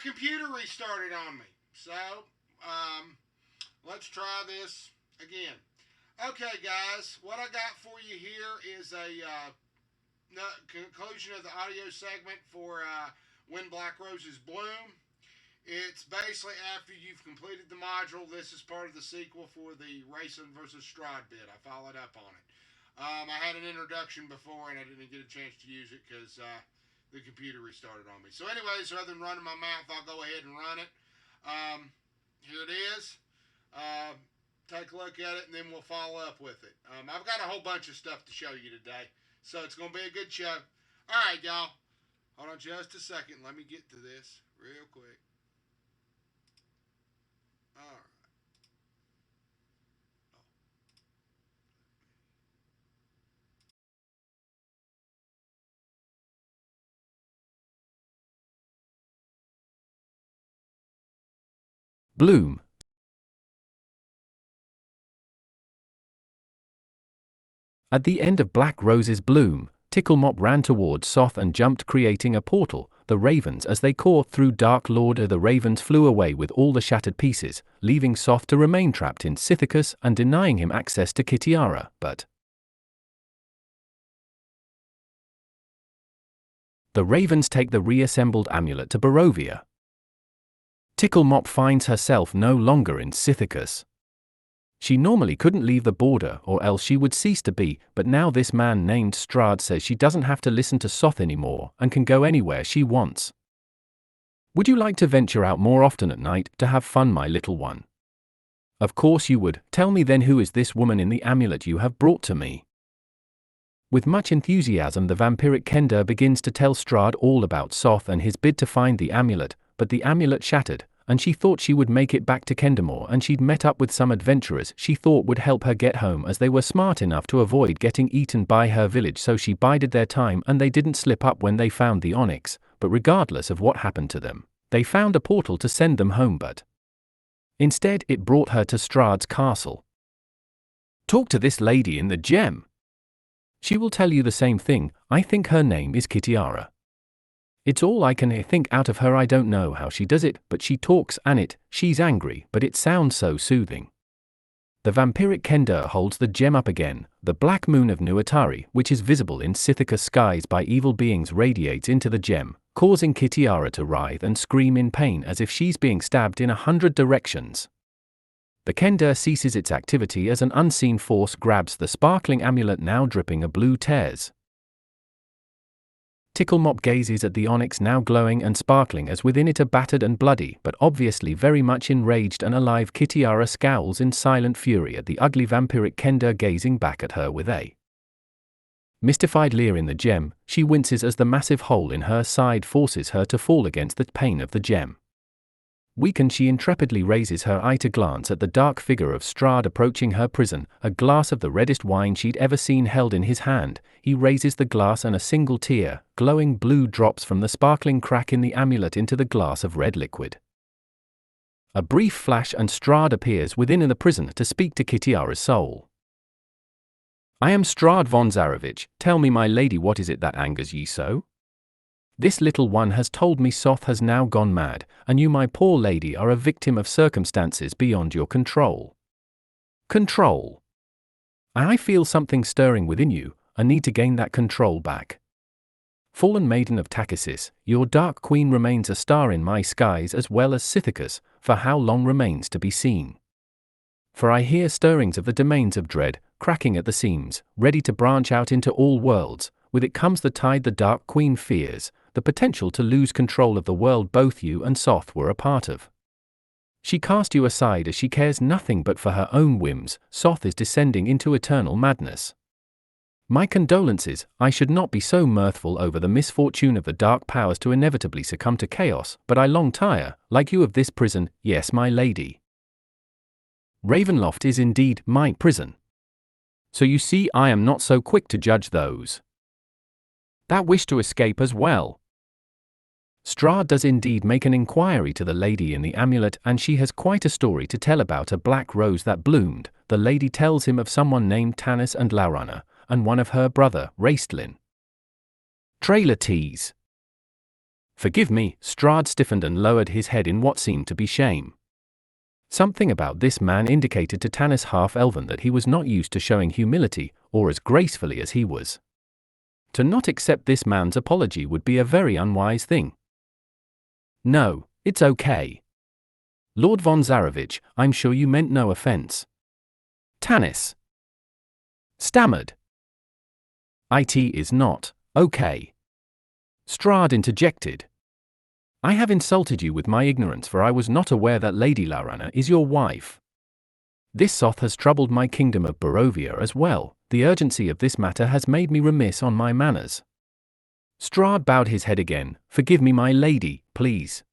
computer restarted on me. So, let's try this again. Okay, guys, what I got for you here is a conclusion of the audio segment for When Black Roses Bloom. It's basically after you've completed the module. This is part of the sequel for the Racing versus Strahd bit. I followed up on it. I had an introduction before and I didn't get a chance to use it because the computer restarted on me. So anyways, rather than running my mouth, I'll go ahead and run it. Here it is. Take a look at it and then we'll follow up with it. I've got a whole bunch of stuff to show you today. So it's going to be a good show. All right, y'all. Hold on just a second. Let me get to this real quick. All right. Bloom. At the end of Black Rose's bloom, Ticklemop ran towards Soth and jumped, creating a portal. The ravens, as they caught through Dark Lord, the ravens flew away with all the shattered pieces, leaving Soth to remain trapped in Sithicus and denying him access to Kitiara, but the ravens take the reassembled amulet to Barovia. Ticklemop finds herself no longer in Sithicus. She normally couldn't leave the border or else she would cease to be, but now this man named Strahd says she doesn't have to listen to Soth anymore and can go anywhere she wants. Would you like to venture out more often at night to have fun, my little one? Of course you would. Tell me then, who is this woman in the amulet you have brought to me? With much enthusiasm, the vampiric Kender begins to tell Strahd all about Soth and his bid to find the amulet, but the amulet shattered, and she thought she would make it back to Kendamore, and she'd met up with some adventurers she thought would help her get home, as they were smart enough to avoid getting eaten by her village, so she bided their time and they didn't slip up when they found the onyx. But regardless of what happened to them, they found a portal to send them home, but instead it brought her to Strahd's castle. Talk to this lady in the gem. She will tell you the same thing. I think her name is Kitiara. It's all I can think out of her. I don't know how she does it, but she talks, and she's angry, but it sounds so soothing. The vampiric Kender holds the gem up again. The black moon of Nuatari, which is visible in Sithicus skies by evil beings, radiates into the gem, causing Kitiara to writhe and scream in pain as if she's being stabbed in 100 directions. The Kender ceases its activity as an unseen force grabs the sparkling amulet, now dripping a blue tears. Ticklemop gazes at the onyx, now glowing and sparkling, as within it a battered and bloody, but obviously very much enraged and alive Kitiara scowls in silent fury at the ugly vampiric Kender gazing back at her with a mystified leer in the gem. She winces as the massive hole in her side forces her to fall against the pane of the gem. Weakened, she intrepidly raises her eye to glance at the dark figure of Strahd approaching her prison, a glass of the reddest wine she'd ever seen held in his hand. He raises the glass and a single tear, glowing blue, drops from the sparkling crack in the amulet into the glass of red liquid. A brief flash and Strahd appears within the prison to speak to Kitiara's soul. I am Strahd von Zarovich. Tell me, my lady, what is it that angers ye so? This little one has told me Soth has now gone mad, and you, my poor lady, are a victim of circumstances beyond your control. Control? I feel something stirring within you. I need to gain that control back. Fallen maiden of Takesis, your dark queen remains a star in my skies as well as Sithicus, for how long remains to be seen. For I hear stirrings of the domains of dread, cracking at the seams, ready to branch out into all worlds. With it comes the tide the dark queen fears, the potential to lose control of the world both you and Soth were a part of. She cast you aside as she cares nothing but for her own whims. Soth is descending into eternal madness. My condolences. I should not be so mirthful over the misfortune of the dark powers to inevitably succumb to chaos, but I long tire, like you, of this prison. Yes, my lady. Ravenloft is indeed my prison. So you see, I am not so quick to judge those that wish to escape as well. Strahd does indeed make an inquiry to the lady in the amulet, and she has quite a story to tell about a black rose that bloomed. The lady tells him of someone named Tanis and Laurana, and one of her brother, Raistlin. Trailer tease. Forgive me, Strahd stiffened and lowered his head in what seemed to be shame. Something about this man indicated to Tanis half-elven that he was not used to showing humility, or as gracefully as he was. To not accept this man's apology would be a very unwise thing. No, it's okay. Lord von Zarevich, I'm sure you meant no offense. Tanis stammered. It is not okay. Strahd interjected. I have insulted you with my ignorance, for I was not aware that Lady Laurana is your wife. This Soth has troubled my kingdom of Barovia as well. The urgency of this matter has made me remiss on my manners. Strahd bowed his head again. Forgive me, my lady, please.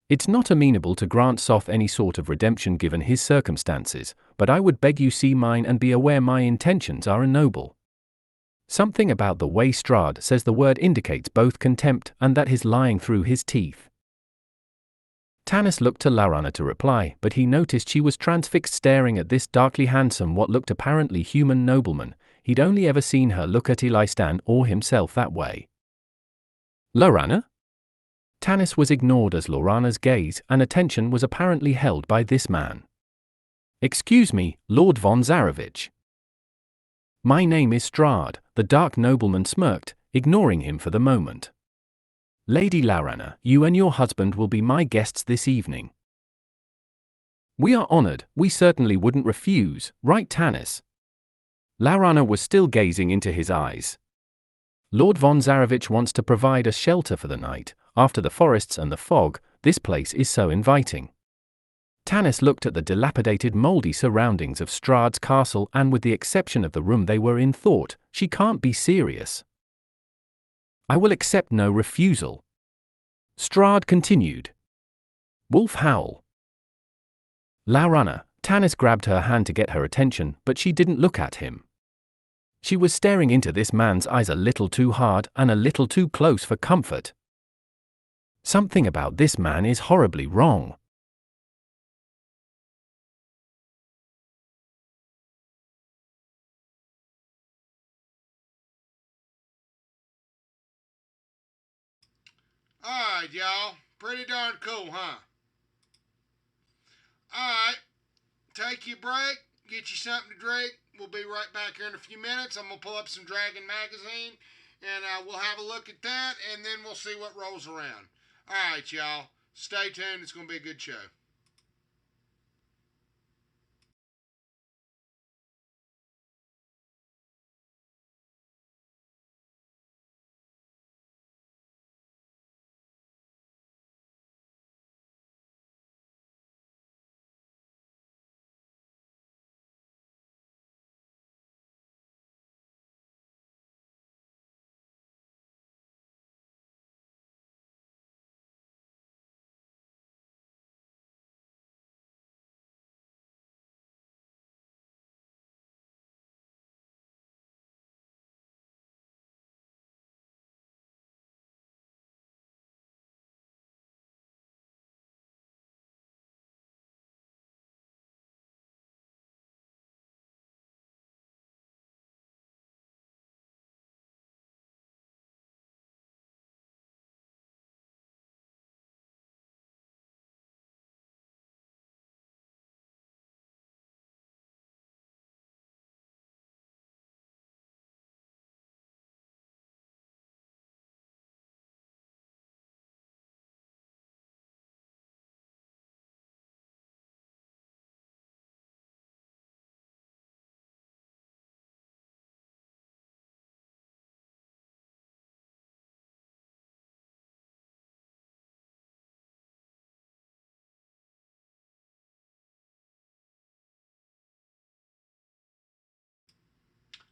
It's not amenable to grant Soth any sort of redemption given his circumstances, but I would beg you see mine and be aware my intentions are noble. Something about the way Strahd says the word indicates both contempt and that he's lying through his teeth. Tanis looked to Laurana to reply, but he noticed she was transfixed staring at this darkly handsome, what looked apparently human nobleman. He'd only ever seen her look at Elistan or himself that way. Laurana? Tanis was ignored as Laurana's gaze and attention was apparently held by this man. Excuse me, Lord von Zarevich. My name is Strahd, the dark nobleman smirked, ignoring him for the moment. Lady Laurana, you and your husband will be my guests this evening. We are honored, we certainly wouldn't refuse, right Tanis? Laurana was still gazing into his eyes. Lord von Zarevich wants to provide us shelter for the night. After the forests and the fog, this place is so inviting. Tanis looked at the dilapidated mouldy surroundings of Strahd's castle and with the exception of the room they were in thought, she can't be serious. I will accept no refusal. Strahd continued. Wolf howl. Laurana, Tanis grabbed her hand to get her attention, but she didn't look at him. She was staring into this man's eyes a little too hard and a little too close for comfort. Something about this man is horribly wrong. Alright, y'all. Pretty darn cool, huh? Alright. Take your break. Get you something to drink. We'll be right back here in a few minutes. I'm going to pull up some Dragon magazine, and we'll have a look at that, and then we'll see what rolls around. Alright, y'all. Stay tuned. It's going to be a good show.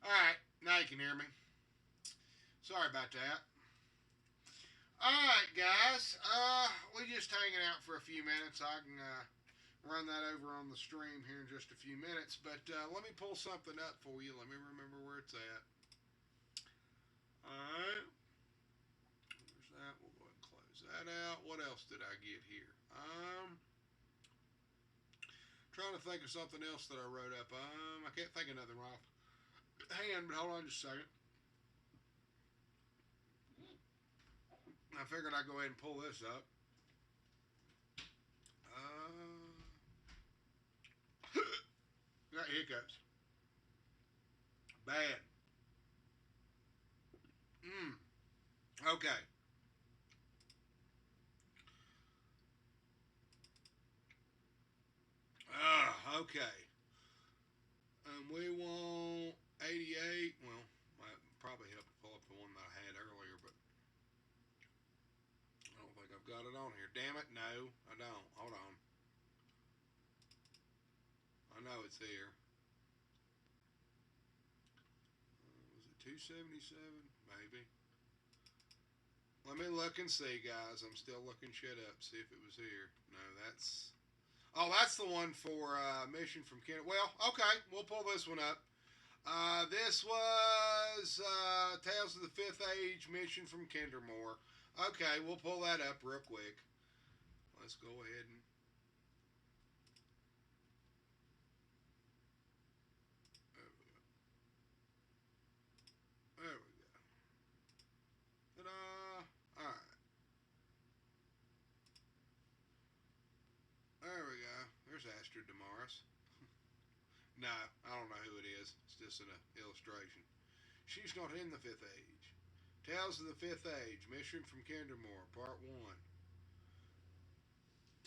Alright, now you can hear me. Sorry about that. Alright, guys. We're just hanging out for a few minutes. I can run that over on the stream here in just a few minutes. But let me pull something up for you. Let me remember where it's at. Alright. There's that. We'll go ahead and close that out. What else did I get here? Trying to think of something else that I wrote up. I can't think of nothing off hand, but hold on just a second. I figured I'd go ahead and pull this up. Got hiccups. Bad. Okay. Okay. We want 88. Well, I probably help pull up the one that I had earlier, but I don't think I've got it on here. Damn it, no, I don't. Hold on. I know it's here. Was it 277? Maybe. Let me look and see, guys. I'm still looking shit up. See if it was here. No, that's... Oh, that's the one for Mission from Kent. Well, okay. We'll pull this one up. This was Tales of the Fifth Age Mission from Kindermore. Okay, we'll pull that up real quick. Let's go ahead and... There we go. Ta-da! Alright. There we go. There's Astrid Damaris. No, I don't know who it is. It's just an illustration. She's not in the Fifth Age. Tales of the Fifth Age, Mission from Kindermore, Part 1.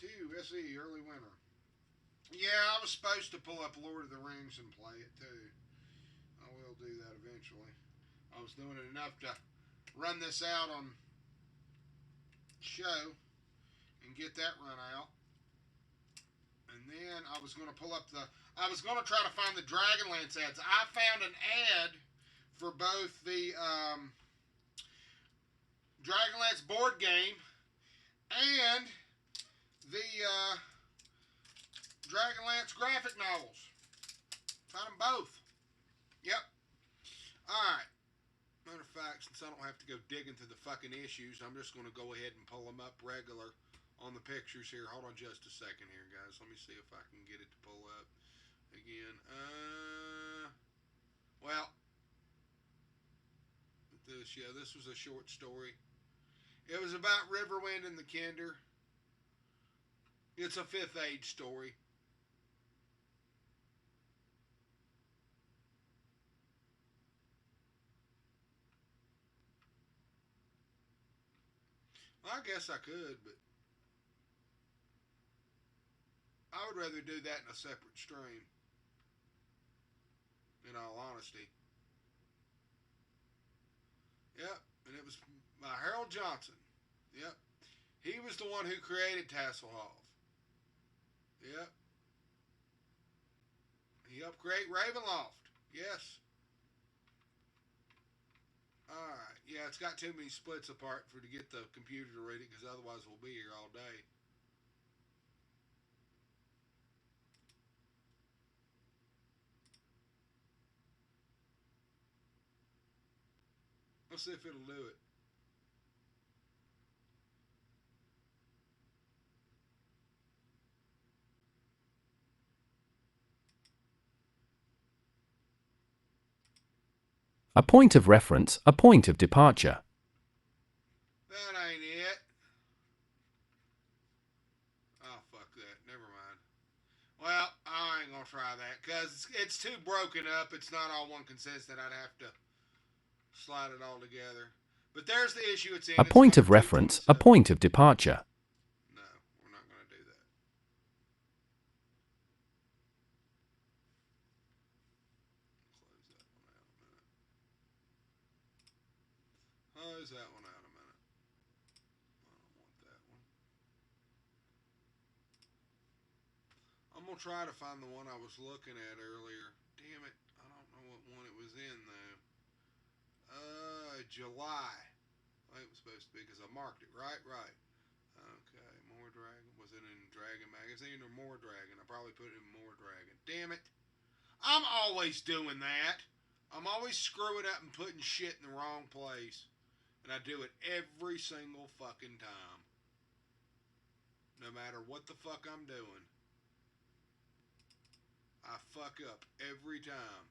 2, SE, Early Winter. Yeah, I was supposed to pull up Lord of the Rings and play it too. I will do that eventually. I was doing it enough to run this out on show and get that run out. And then I was going to pull up I was going to try to find the DragonLance ads. I found an ad for both the DragonLance board game and the DragonLance graphic novels. Found them both. Yep. Alright. Matter of fact, since I don't have to go digging through the fucking issues, I'm just going to go ahead and pull them up regular on the pictures here. Hold on just a second here, guys. Let me see if I can get it to pull up again. Well, this was a short story. It was about Riverwind and the Kinder. It's a Fifth Age story. I guess I could, but I would rather do that in a separate stream, in all honesty. Yep, and it was by Harold Johnson. Yep. He was the one who created Tasselhoff. Yep. He helped create Ravenloft. Yes. Alright. Yeah, it's got too many splits apart to get the computer to read it, because otherwise we'll be here all day. Let's see if it'll do it. A point of reference, a point of departure. That ain't it. Oh, fuck that. Never mind. Well, I ain't gonna try that, because it's too broken up. It's not all one consistent. I'd have to slide it all together. But there's the issue it's in. A point of reference, a point of departure. No, we're not going to do that. Close that one out a minute. Close that one out a minute. I don't want that one. I'm going to try to find the one I was looking at earlier. Damn it. I don't know what one it was in, though. July. I think it was supposed to be, because I marked it. Right. Okay, More Dragon. Was it in Dragon Magazine or More Dragon? I probably put it in More Dragon. Damn it. I'm always doing that. I'm always screwing up and putting shit in the wrong place. And I do it every single fucking time. No matter what the fuck I'm doing. I fuck up every time.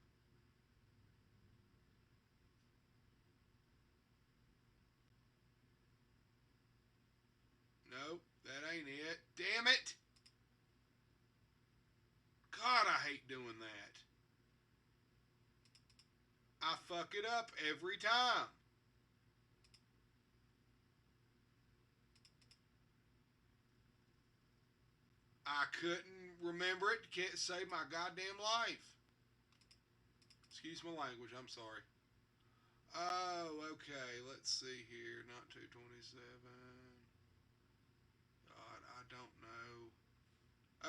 it. Damn it. God, I hate doing that. I fuck it up every time. I couldn't remember it. Can't save my goddamn life. Excuse my language. I'm sorry. Oh, okay. Let's see here. Not 227. God, I don't know.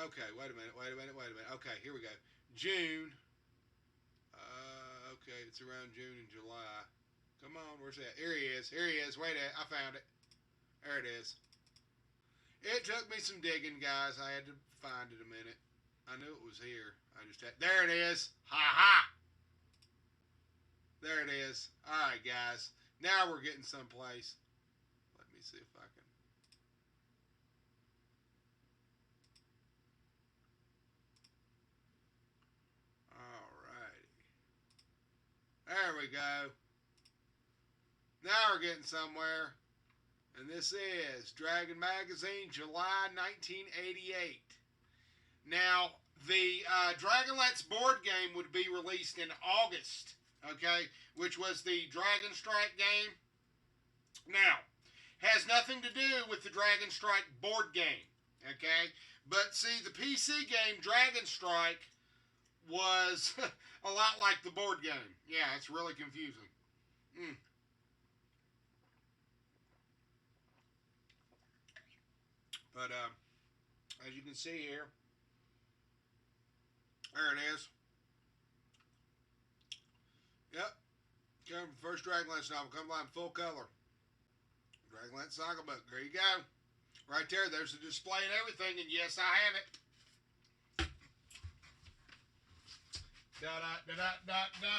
Okay, wait a minute. Okay, here we go. June. Okay, it's around June and July. Come on, where's that? Here he is. Wait a minute. I found it. There it is. It took me some digging, guys. I had to find it a minute. I knew it was here. I just had... There it is. Ha! There it is. All right, guys. Now we're getting someplace. Let me see if I can... All righty. There we go. Now we're getting somewhere. And this is Dragon Magazine, July 1988. Now, the DragonLance board game would be released in August, okay, which was the DragonStrike game. Now, has nothing to do with the DragonStrike board game, okay? But see, the PC game DragonStrike was a lot like the board game. Yeah, it's really confusing. But as you can see here, there it is. Yep. Come from first DragonLance novel. Come by in full color. DragonLance Saga book. There you go. Right there. There's the display and everything. And yes, I have it. Da-da-da-da-da-da.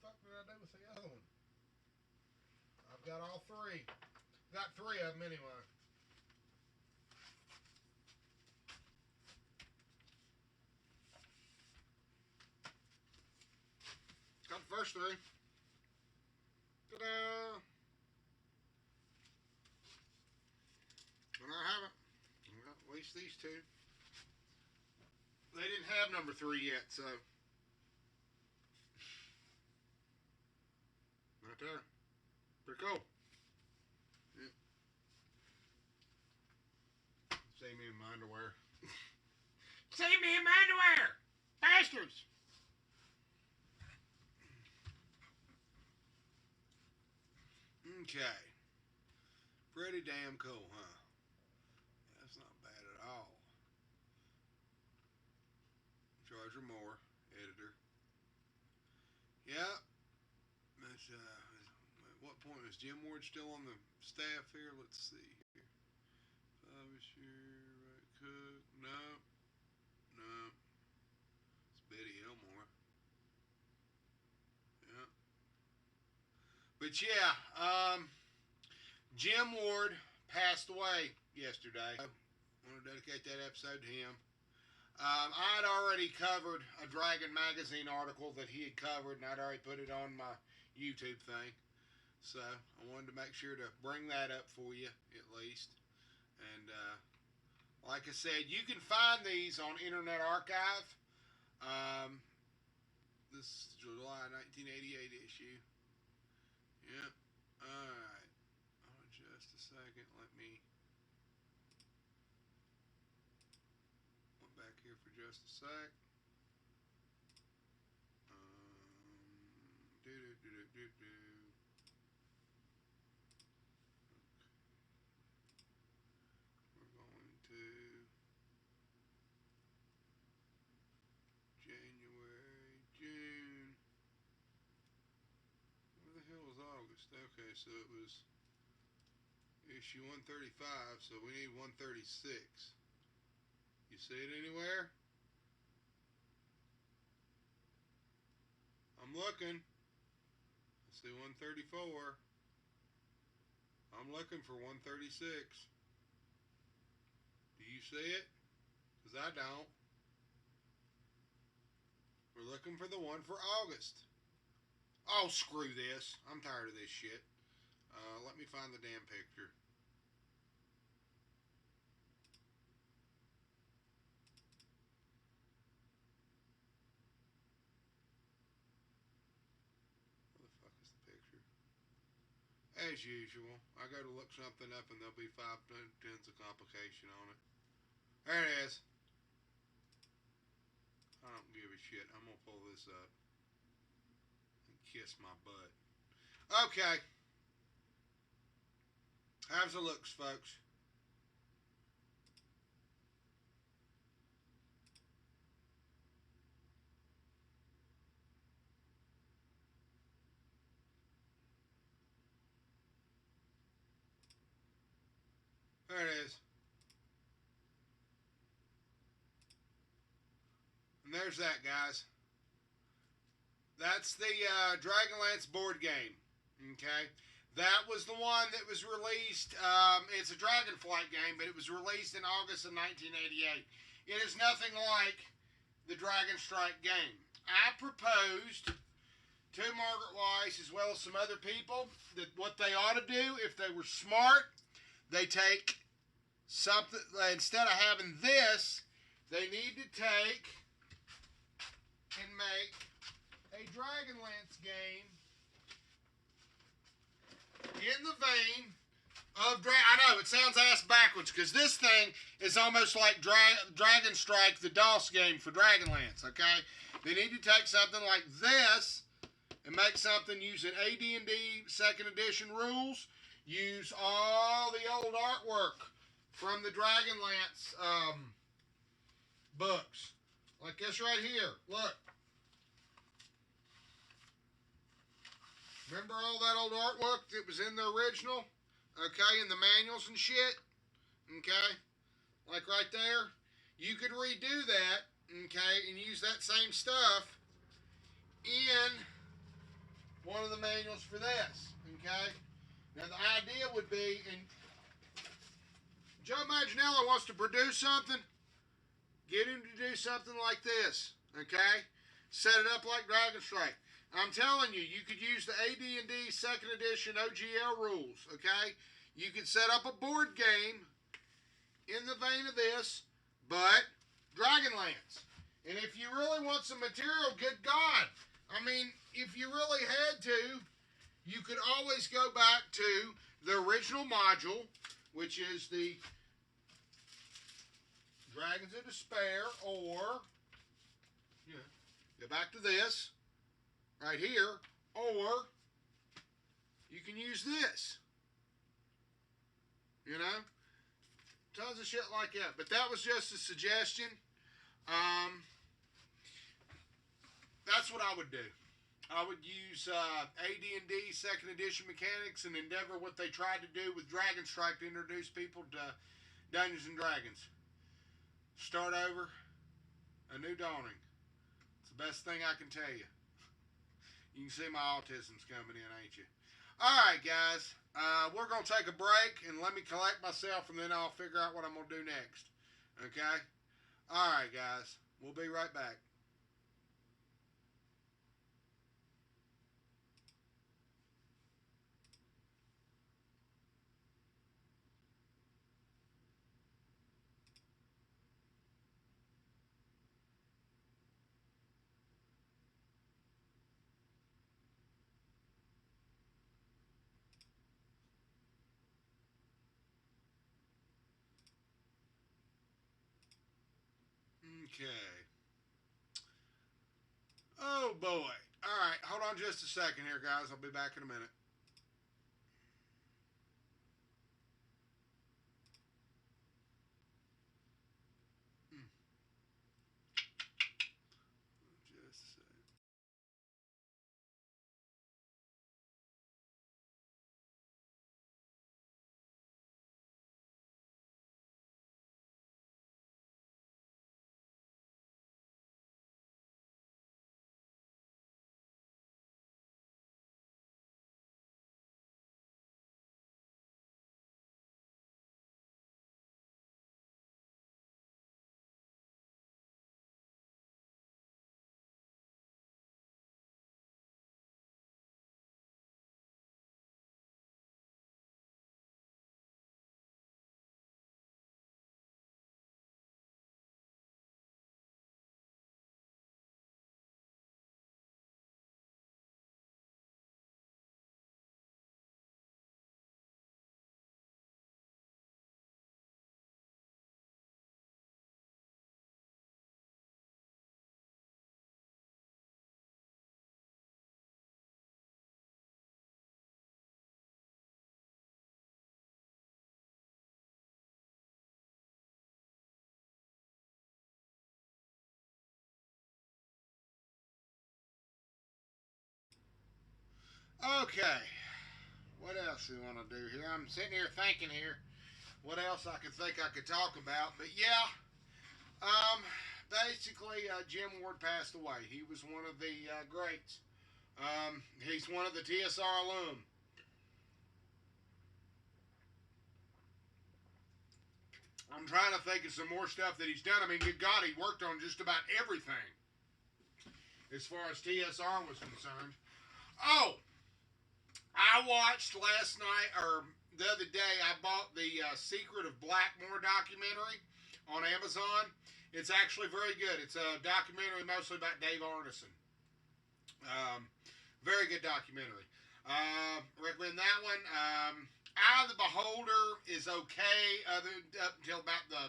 What the fuck did I do with the other one? I've got all three. Got three of them anyway. Got the first three. Ta-da! And I haven't. Well, at least these two. They didn't have number 3 yet, so. Right there. Pretty cool. Yeah. See me in my underwear. See me in my underwear! Bastards! Okay. Pretty damn cool, huh? That's not bad at all. Charger Moore, editor. Yeah. That's, at what point is Jim Ward still on the staff here? Let's see here. Publisher, right, Cook. No. It's Betty Elmore. Yeah. But yeah, Jim Ward passed away yesterday. I want to dedicate that episode to him. I'd already covered a Dragon Magazine article that he had covered, and I'd already put it on my YouTube thing. So I wanted to make sure to bring that up for you, at least. And like I said, you can find these on Internet Archive. This is July 1988 issue. Yep. Alright. Oh, just a second. Let me... back here for just a sec. We're going to January, June. Where the hell is August? Okay, so it was issue 135, so we need 136. You see it anywhere? I'm looking. I see 134. I'm looking for 136. Do you see it? Because I don't. We're looking for the one for August. Oh, screw this. I'm tired of this shit. Let me find the damn picture. Where the fuck is the picture? As usual, I go to look something up and there'll be 5 tens of complication on it. There it is. I don't give a shit. I'm gonna pull this up and kiss my butt. Okay. How's the looks, folks? There it is. And there's that, guys. That's the DragonLance board game. Okay? That was the one that was released. It's a Dragonflight game, but it was released in August of 1988. It is nothing like the DragonStrike game. I proposed to Margaret Weiss, as well as some other people, that what they ought to do, if they were smart, they take something, instead of having this, they need to take and make a DragonLance game in the vein of I know it sounds ass backwards because this thing is almost like DragonStrike, the DOS game for DragonLance. Okay, they need to take something like this and make something using AD&D 2nd edition rules. Use all the old artwork from the DragonLance books, like this right here. Look. Remember all that old artwork that was in the original? Okay, in the manuals and shit? Okay? Like right there? You could redo that, okay, and use that same stuff in one of the manuals for this, okay? Now the idea would be, and Joe Manganiello wants to produce something, get him to do something like this, okay? Set it up like DragonStrike. I'm telling you, you could use the AD&D 2nd edition OGL rules, okay? You could set up a board game in the vein of this, but DragonLance. And if you really want some material, good God, I mean, if you really had to, you could always go back to the original module, which is the Dragons of Despair, or go back to this right here, or you can use this. You know? Tons of shit like that. But that was just a suggestion. That's what I would do. I would use AD&D 2nd edition mechanics and endeavor what they tried to do with DragonStrike to introduce people to Dungeons and Dragons. Start over, a new dawning. It's the best thing I can tell you. You can see my autism's coming in, ain't you? Alright, guys. We're going to take a break and let me collect myself, and then I'll figure out what I'm going to do next. Okay? Alright, guys. We'll be right back. Okay. Oh, boy. Alright, hold on just a second here, guys. I'll be back in a minute. Okay. What else do we want to do here? I'm sitting here thinking here what else I could think I could talk about. But yeah, basically, Jim Ward passed away. He was one of the greats. He's one of the TSR alum. I'm trying to think of some more stuff that he's done. I mean, good God, he worked on just about everything as far as TSR was concerned. Oh, I watched last night, or the other day, I bought the Secret of Blackmore documentary on Amazon. It's actually very good. It's a documentary mostly about Dave Arneson. Very good documentary. Recommend that one. Eye of the Beholder is okay, other up until about the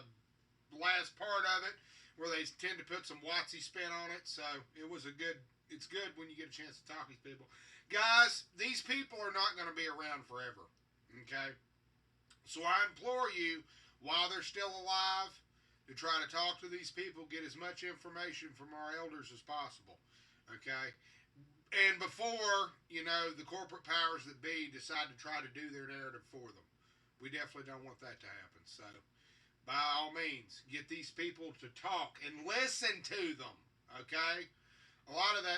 last part of it, where they tend to put some Watsy spin on it. So it was a good. It's good when you get a chance to talk to these people, guys. These people are not going to be around forever. Okay, so I implore you, while they're still alive, to try to talk to these people, get as much information from our elders as possible. Okay, and before, the corporate powers that be decide to try to do their narrative for them. We definitely don't want that to happen. So, by all means, get these people to talk and listen to them. Okay?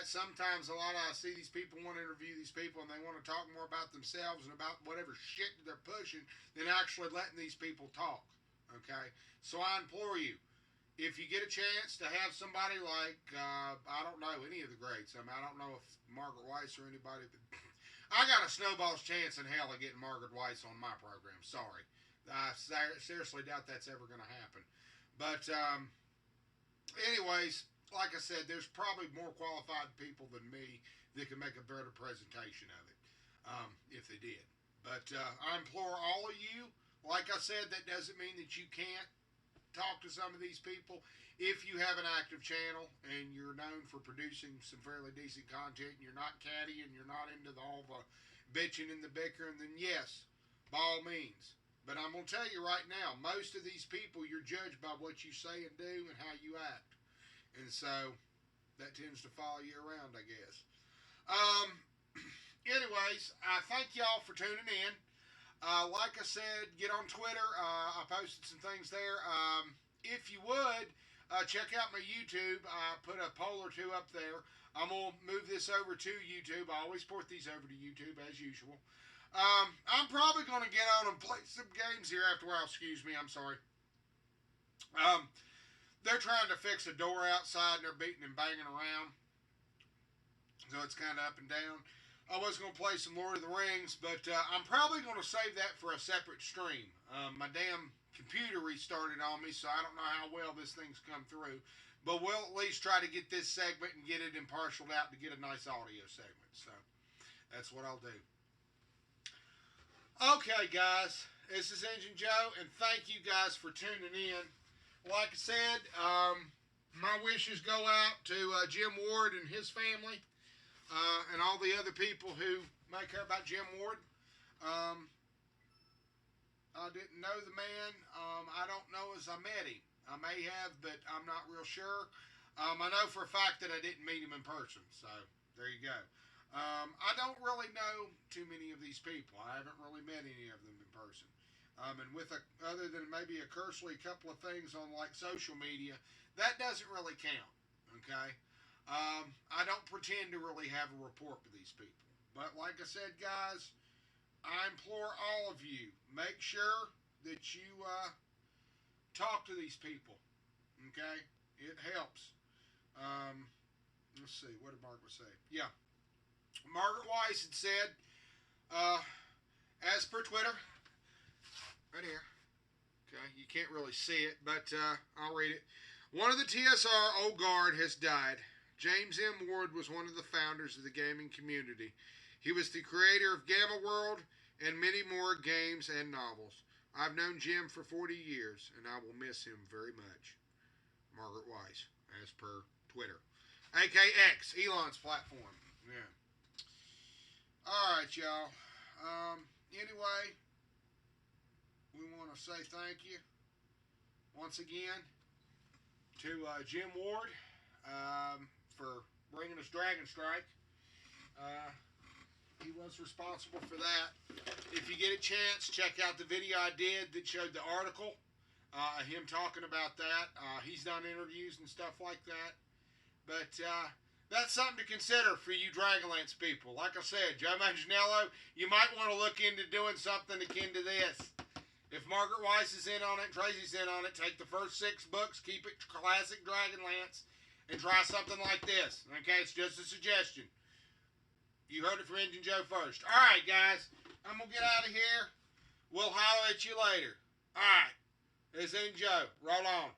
Sometimes I see these people want to interview these people and they want to talk more about themselves and about whatever shit they're pushing than actually letting these people talk. Okay? So I implore you, if you get a chance to have somebody like, I don't know any of the greats. I don't know if Margaret Weiss or anybody, but I got a snowball's chance in hell of getting Margaret Weiss on my program. Sorry. I seriously doubt that's ever going to happen. But, anyways, like I said, there's probably more qualified people than me that can make a better presentation of it, if they did. But I implore all of you, like I said, that doesn't mean that you can't talk to some of these people. If you have an active channel and you're known for producing some fairly decent content and you're not catty and you're not into all the bitching and the bickering, then yes, by all means. But I'm going to tell you right now, most of these people, you're judged by what you say and do and how you act. And so that tends to follow you around, I guess. Anyways, I thank y'all for tuning in. Like I said, get on Twitter. I posted some things there. If you would, check out my YouTube. I put a poll or two up there. I'm going to move this over to YouTube. I always port these over to YouTube as usual. I'm probably going to get on and play some games here after a while. Excuse me, I'm sorry. They're trying to fix a door outside and they're beating and banging around. So it's kind of up and down. I was going to play some Lord of the Rings, but I'm probably going to save that for a separate stream. My damn computer restarted on me, so I don't know how well this thing's come through. But we'll at least try to get this segment and get it impartialed out to get a nice audio segment. So that's what I'll do. Okay, guys. This is Engine Joe, and thank you guys for tuning in. Like I said, my wishes go out to Jim Ward and his family. And all the other people who may care about Jim Ward. I didn't know the man. I don't know as I met him. I may have, but I'm not real sure. I know for a fact that I didn't meet him in person. So, there you go. I don't really know too many of these people. I haven't really met any of them in person. And other than maybe a cursory couple of things on like social media, that doesn't really count. Okay? I don't pretend to really have a rapport with these people. But like I said, guys, I implore all of you, make sure that you talk to these people. Okay? It helps. Let's see. What did Margaret say? Yeah. Margaret Weiss had said, as per Twitter, right here. Okay, you can't really see it, but I'll read it. One of the TSR old guard has died. James M. Ward was one of the founders of the gaming community. He was the creator of Gamma World and many more games and novels. I've known Jim for 40 years, and I will miss him very much. Margaret Weiss, as per Twitter. AKX, Elon's platform. Yeah. Alright, y'all. Anyway, we want to say thank you once again to Jim Ward. For bringing us DragonStrike. He was responsible for that. If you get a chance, check out the video I did that showed the article. Him talking about that. He's done interviews and stuff like that. But that's something to consider for you DragonLance people. Like I said, Joe Manganiello, you might want to look into doing something akin to this. If Margaret Weiss is in on it, Tracy's in on it, take the first 6 books, keep it classic DragonLance, and try something like this. Okay, it's just a suggestion. You heard it from Engine Joe first. All right, guys. I'm going to get out of here. We'll holler at you later. All right. This is Engine Joe. Roll on.